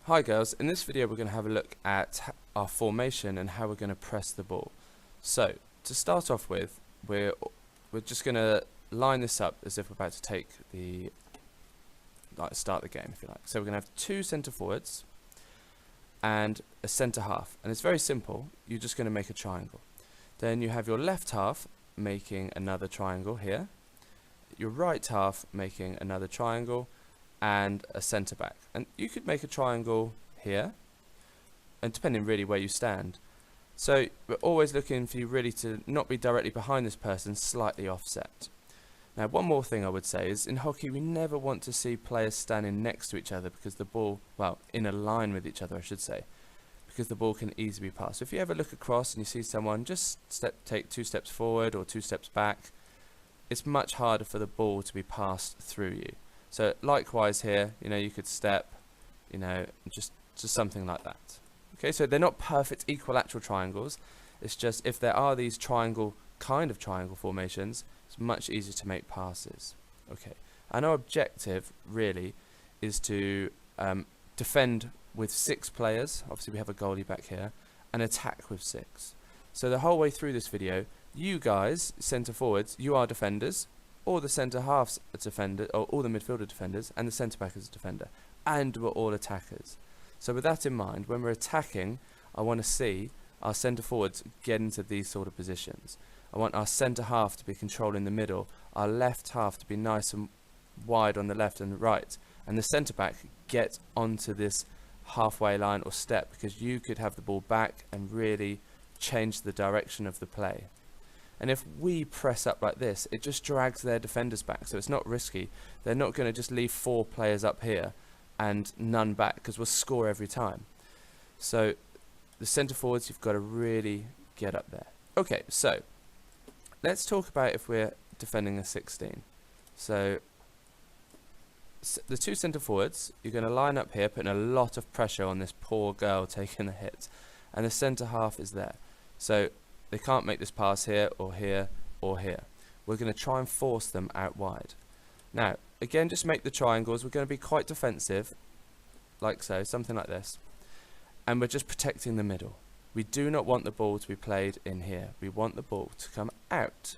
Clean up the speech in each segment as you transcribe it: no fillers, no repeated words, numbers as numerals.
Hi girls, in this video we're going to have a look at our formation and how we're going to press the ball. So, to start off with, we're just going to line this up as if we're about to take the, start the game if you like. So we're going to have two centre forwards and a centre half, and it's very simple. You're just going to make a triangle. Then you have your left half making another triangle here, your right half making another triangle, and a centre back. And you could make a triangle here, and depending really where you stand. So we're always looking for you really to not be directly behind this person, slightly offset. Now one more thing I would say is in hockey we never want to see players standing next to each other because the ball, well, in a line with each other I should say, because the ball can easily be passed. So if you ever look across and you see someone just take 2 steps forward or 2 steps back, it's much harder for the ball to be passed through you. So likewise here, you could step, just something like that. Okay, so they're not perfect equilateral triangles. It's just if there are these kind of triangle formations, it's much easier to make passes. Okay, and our objective really is to defend with 6 players. Obviously we have a goalie back here, and attack with 6. So the whole way through this video, you guys, centre forwards, you are defenders. All the centre halves are defenders, or all the midfielder defenders, and the centre back is a defender, and we're all attackers. So with that in mind, when we're attacking, I want to see our centre forwards get into these sort of positions. I want our centre half to be controlling the middle, our left half to be nice and wide on the left and the right, and the centre back get onto this halfway line or step, because you could have the ball back and really change the direction of the play. And if we press up like this, it just drags their defenders back, so it's not risky. They're not going to just leave 4 players up here and none back, because we'll score every time. So the centre forwards, you've got to really get up there. Okay, so let's talk about if we're defending a 16. So the 2 centre forwards, you're going to line up here, putting a lot of pressure on this poor girl taking the hit, and the centre half is there. So they can't make this pass here or here or here. We're going to try and force them out wide. Now, again, just make the triangles. We're going to be quite defensive, like so, something like this. And we're just protecting the middle. We do not want the ball to be played in here. We want the ball to come out.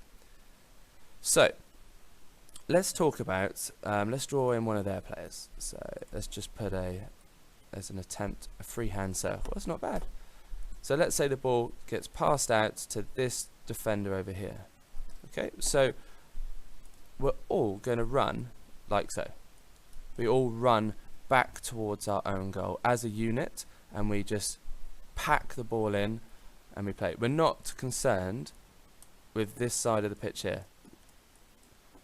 So, let's talk about, let's draw in one of their players. So, let's just put as an attempt, a freehand circle. That's not bad. So let's say the ball gets passed out to this defender over here. Okay, so we're all going to run like so. We all run back towards our own goal as a unit, and we just pack the ball in and we play. We're not concerned with this side of the pitch here.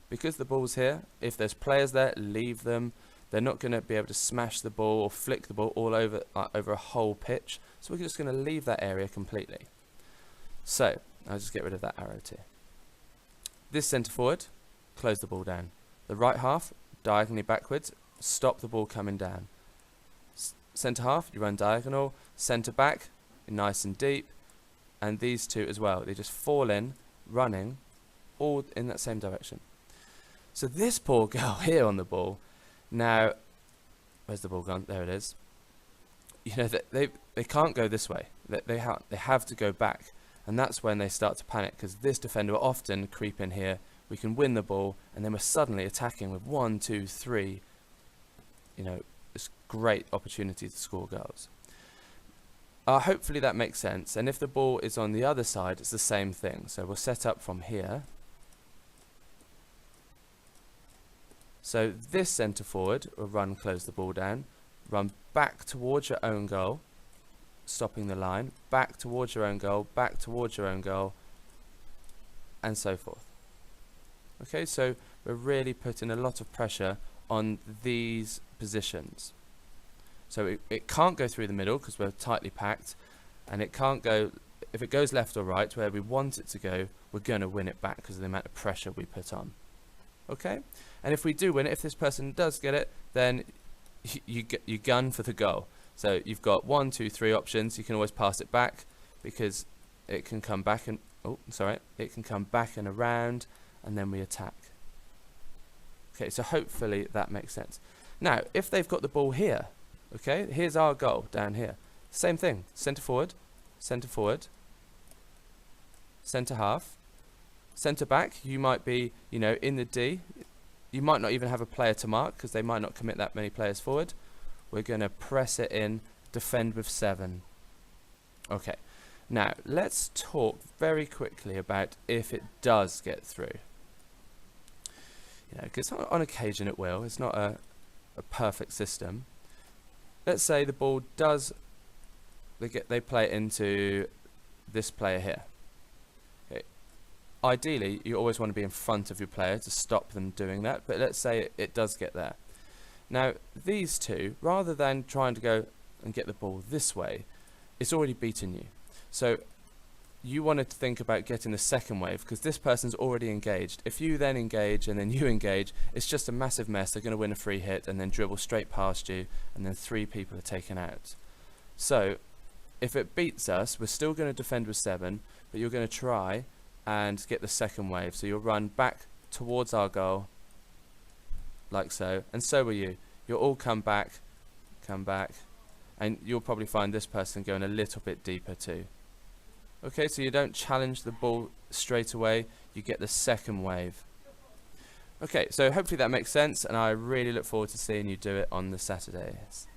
Because the ball's here, if there's players there, leave them. They're not going to be able to smash the ball or flick the ball all over a whole pitch. So we're just going to leave that area completely. So I'll just get rid of that arrow too. This centre forward, close the ball down. The right half, diagonally backwards, stop the ball coming down. Centre half, you run diagonal. Centre back, nice and deep. And these 2 as well. They just fall in, running, all in that same direction. So this poor girl here on the ball. Now, where's the ball gone? There it is. They can't go this way. They have to go back, and that's when they start to panic, because this defender will often creep in here. We can win the ball, and then we're suddenly attacking with 1, 2, 3. It's great opportunity to score goals. Hopefully that makes sense. And if the ball is on the other side, it's the same thing. So we'll set up from here. So this centre forward will close the ball down, run back towards your own goal, stopping the line, back towards your own goal, back towards your own goal, and so forth. Okay, so we're really putting a lot of pressure on these positions. So it can't go through the middle because we're tightly packed, and it can't go, if it goes left or right where we want it to go, we're going to win it back because of the amount of pressure we put on. Okay, and if we do win it, if this person does get it, then you gun for the goal. So you've got 1, 2, 3 options. You can always pass it back because it can come back and it can come back and around, and then we attack. Okay, so hopefully that makes sense. Now, if they've got the ball here, Okay, here's our goal down here. Same thing, centre forward, centre half, centre back. You might be, you know, in the D. You might not even have a player to mark because they might not commit that many players forward. We're going to press it in, defend with 7. Okay, now let's talk very quickly about if it does get through. You know, because on occasion it will. It's not a perfect system. Let's say the ball does, they play it into this player here. Okay. Ideally, you always want to be in front of your player to stop them doing that, but let's say it does get there. Now, these two, rather than trying to go and get the ball this way, it's already beaten you. So you wanted to think about getting the second wave because this person's already engaged. If you then engage and then you engage, it's just a massive mess. They're going to win a free hit and then dribble straight past you, and then 3 people are taken out. So if it beats us, we're still going to defend with 7, but you're going to try and get the second wave. So you'll run back towards our goal, like so, and so will you. You'll all come back, and you'll probably find this person going a little bit deeper too. Okay, so you don't challenge the ball straight away, you get the second wave. Okay, so hopefully that makes sense, and I really look forward to seeing you do it on the Saturdays.